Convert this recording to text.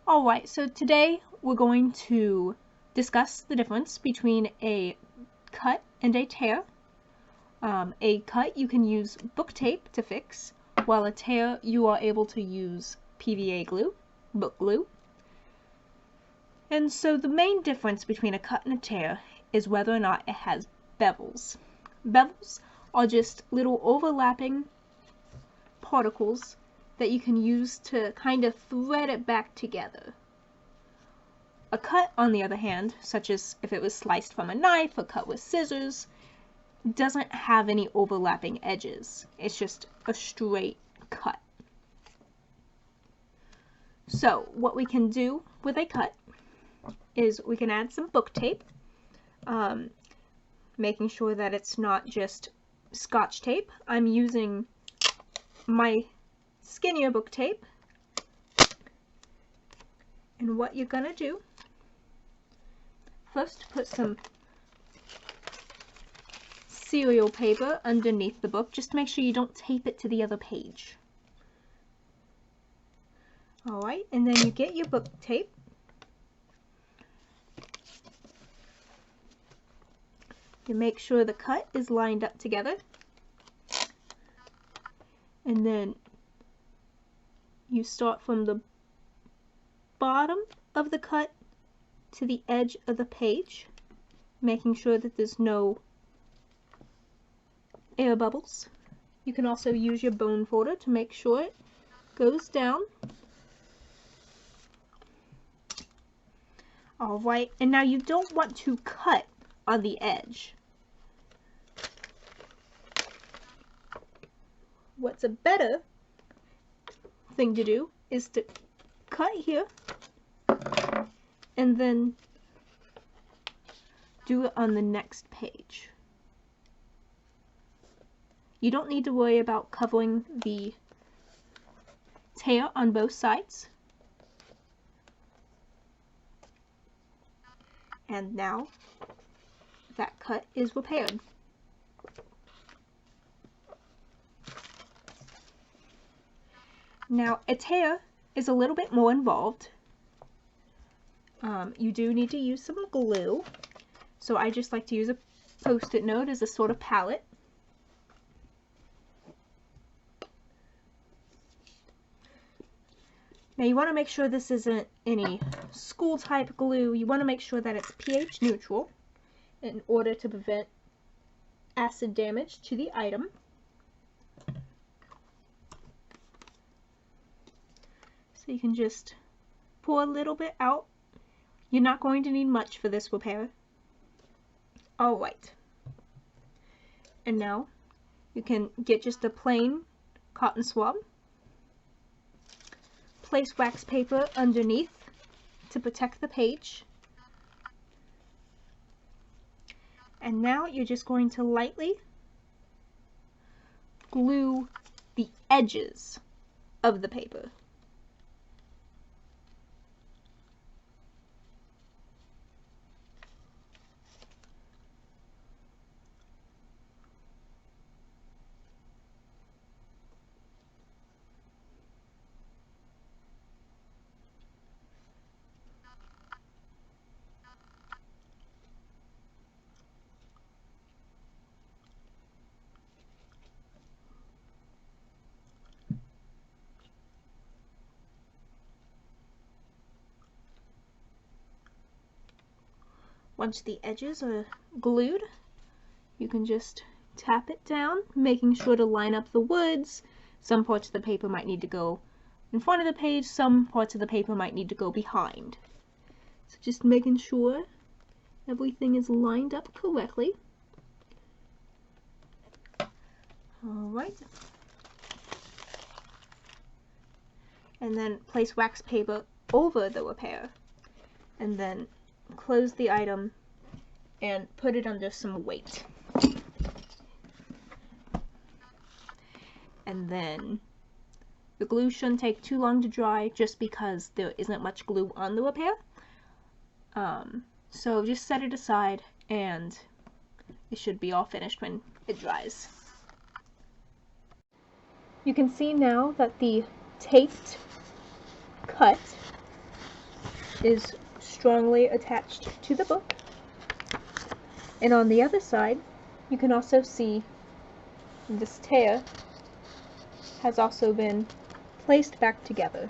Alright, so today we're going to discuss the difference between a cut and a tear. A cut you can use book tape to fix, while a tear you are able to use PVA glue, book glue. And so the main difference between a cut and a tear is whether or not it has bevels. Bevels are just little overlapping particles that you can use to kind of thread it back together. A cut, on the other hand, such as if it was sliced from a knife or cut with scissors, doesn't have any overlapping edges. It's just a straight cut. So what we can do with a cut is we can add some book tape, making sure that it's not just Scotch tape. I'm using my skinnier book tape, and what you're gonna do, first put some cereal paper underneath the book. Just make sure you don't tape it to the other page. Alright, and then you get your book tape, you make sure the cut is lined up together, and then you start from the bottom of the cut to the edge of the page, making sure that there's no air bubbles. You can also use your bone folder to make sure it goes down. Alright, and now you don't want to cut on the edge. What's a better thing to do is to cut here and then do it on the next page. You don't need to worry about covering the tear on both sides. And now that cut is repaired. Now, a tear is a little bit more involved. You do need to use some glue. So I just like to use a Post-it note as a sort of palette. Now you want to make sure this isn't any school type glue. You want to make sure that it's pH neutral in order to prevent acid damage to the item. So you can just pour a little bit out. You're not going to need much for this repair. Alright. And now you can get just a plain cotton swab. Place wax paper underneath to protect the page. And now you're just going to lightly glue the edges of the paper. Once the edges are glued, you can just tap it down, making sure to line up the words. Some parts of the paper might need to go in front of the page, some parts of the paper might need to go behind. So just making sure everything is lined up correctly. Alright. And then place wax paper over the repair, and then close the item and put it under some weight. And then the glue shouldn't take too long to dry just because there isn't much glue on the repair. So just set it aside and it should be all finished when it dries. You can see now that the taped cut is strongly attached to the book. And on the other side, you can also see this tear has also been placed back together.